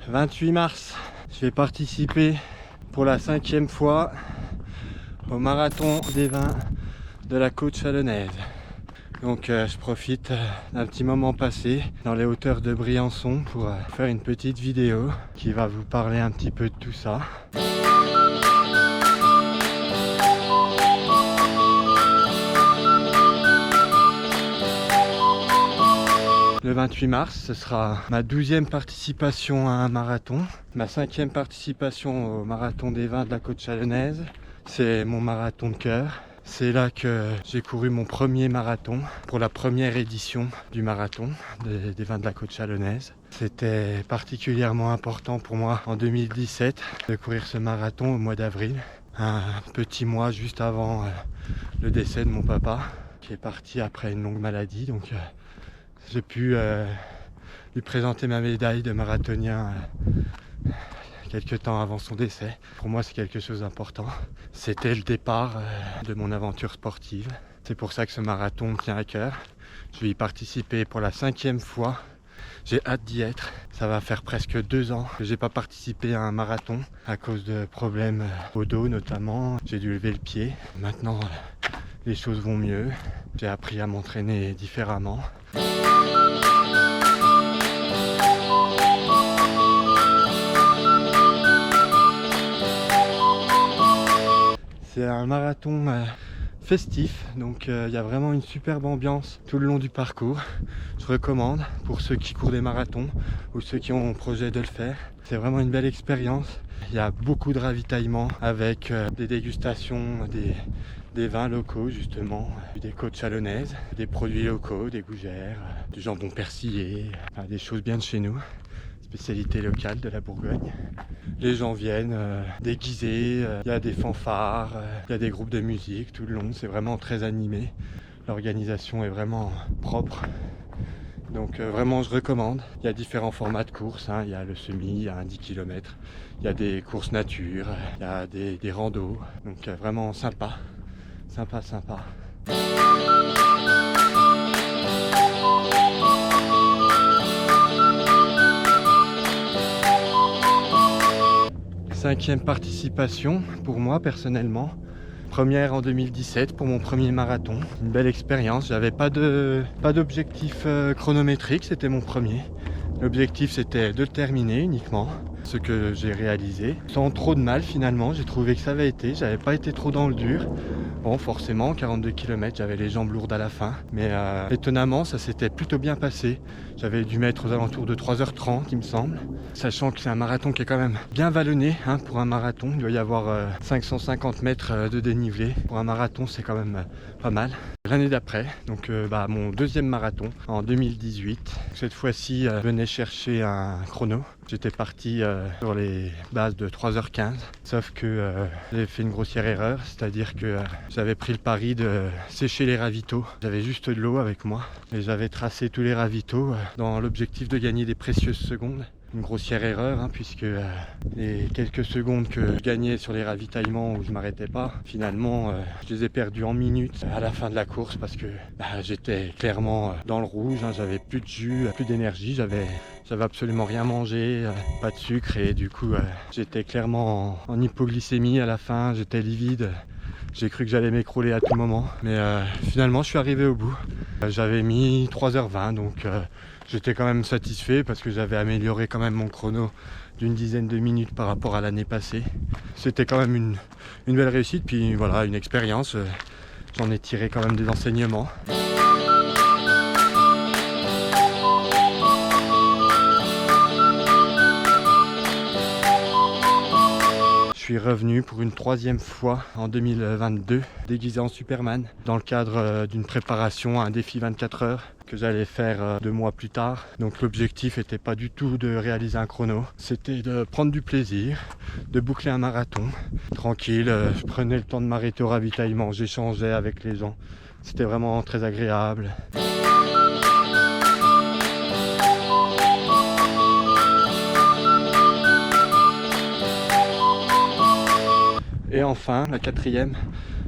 28 mars, je vais participer pour la 5e fois au marathon des vins de la côte chalonnaise. Donc je profite d'un petit moment passé dans les hauteurs de Briançon pour faire une petite vidéo qui va vous parler un petit peu de tout ça. Le 28 mars, ce sera ma 12e participation à un marathon, ma 5e participation au marathon des vins de la côte chalonnaise. C'est mon marathon de cœur. C'est là que j'ai couru mon premier marathon pour la première édition du marathon des vins de la côte chalonnaise. C'était particulièrement important pour moi en 2017 de courir ce marathon au mois d'avril, un petit mois juste avant le décès de mon papa qui est parti après une longue maladie. Donc j'ai pu lui présenter ma médaille de marathonien quelques temps avant son décès. Pour moi, c'est quelque chose d'important. C'était le départ de mon aventure sportive. C'est pour ça que ce marathon me tient à cœur. Je vais y participer pour la 5e fois. J'ai hâte d'y être. Ça va faire presque 2 ans que j'ai pas participé à un marathon à cause de problèmes au dos notamment. J'ai dû lever le pied. Maintenant, les choses vont mieux. J'ai appris à m'entraîner différemment. C'est un marathon festif, donc il y a vraiment une superbe ambiance tout le long du parcours. Je recommande pour ceux qui courent des marathons ou ceux qui ont le projet de le faire. C'est vraiment une belle expérience. Il y a beaucoup de ravitaillement avec des dégustations des vins locaux justement, des côtes chalonnaises, des produits locaux, des gougères, du jambon persillé, des choses bien de chez nous. Spécialité locale de la Bourgogne. Les gens viennent déguisés, il y a des fanfares, il y a des groupes de musique tout le long, c'est vraiment très animé. L'organisation est vraiment propre, donc vraiment je recommande. Il y a différents formats de courses, il y a le semi, il y a un 10 km, il y a des courses nature, il y a des randos, donc vraiment sympa. Sympa. Cinquième participation pour moi personnellement. Première en 2017 pour mon premier marathon. Une belle expérience. J'avais pas d'objectif chronométrique, c'était mon premier. L'objectif c'était de le terminer uniquement, ce que j'ai réalisé. Sans trop de mal finalement, j'ai trouvé que ça avait été. J'avais pas été trop dans le dur. Bon, forcément, 42 km, j'avais les jambes lourdes à la fin. Mais étonnamment, ça s'était plutôt bien passé. J'avais dû mettre aux alentours de 3h30, il me semble. Sachant que c'est un marathon qui est quand même bien vallonné pour un marathon. Il doit y avoir 550 mètres de dénivelé. Pour un marathon, c'est quand même pas mal. L'année d'après, donc mon deuxième marathon en 2018. Cette fois-ci, je venais chercher un chrono. J'étais parti sur les bases de 3h15. Sauf que j'ai fait une grossière erreur, c'est-à-dire que j'avais pris le pari de sécher les ravitaux. J'avais juste de l'eau avec moi et j'avais tracé tous les ravitaux dans l'objectif de gagner des précieuses secondes. Une grossière erreur puisque les quelques secondes que je gagnais sur les ravitaillements où je m'arrêtais pas, finalement je les ai perdus en minutes à la fin de la course parce que j'étais clairement dans le rouge, j'avais plus de jus, plus d'énergie, j'avais absolument rien mangé, pas de sucre et du coup j'étais clairement en hypoglycémie à la fin, j'étais livide. J'ai cru que j'allais m'écrouler à tout moment, mais finalement je suis arrivé au bout. J'avais mis 3h20, donc j'étais quand même satisfait parce que j'avais amélioré quand même mon chrono d'une dizaine de minutes par rapport à l'année passée. C'était quand même une belle réussite, puis voilà, une expérience. J'en ai tiré quand même des enseignements. Je suis revenu pour une 3e fois en 2022, déguisé en Superman, dans le cadre d'une préparation à un défi 24 heures que j'allais faire 2 mois plus tard. Donc l'objectif n'était pas du tout de réaliser un chrono, c'était de prendre du plaisir, de boucler un marathon. Tranquille, je prenais le temps de m'arrêter au ravitaillement, j'échangeais avec les gens. C'était vraiment très agréable. Et enfin, la 4e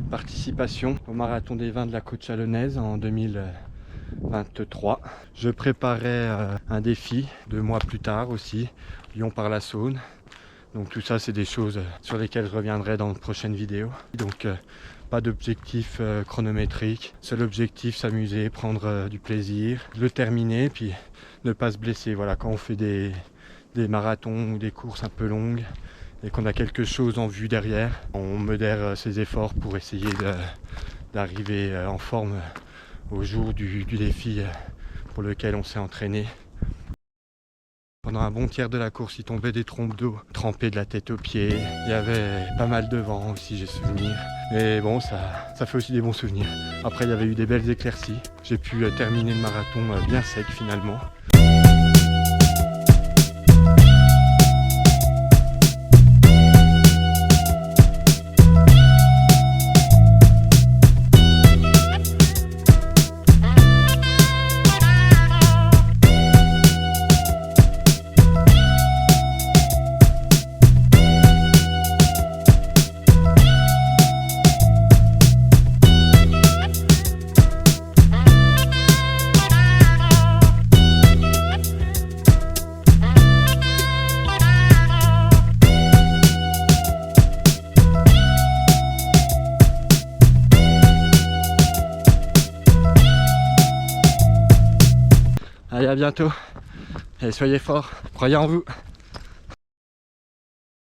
participation au marathon des vins de la côte chalonnaise en 2023. Je préparais un défi 2 mois plus tard aussi, Lyon par la Saône. Donc tout ça, c'est des choses sur lesquelles je reviendrai dans de prochaines vidéos. Donc pas d'objectif chronométrique. Seul objectif, s'amuser, prendre du plaisir, le terminer, puis ne pas se blesser. Voilà, quand on fait des marathons ou des courses un peu longues et qu'on a quelque chose en vue derrière, on modère ses efforts pour essayer d'arriver en forme au jour du défi pour lequel on s'est entraîné. Pendant un bon tiers de la course, il tombait des trompes d'eau trempées de la tête aux pieds. Il y avait pas mal de vent aussi, j'ai souvenir. Mais bon, ça fait aussi des bons souvenirs. Après, il y avait eu des belles éclaircies. J'ai pu terminer le marathon bien sec finalement. Allez, à bientôt et soyez forts, croyez en vous.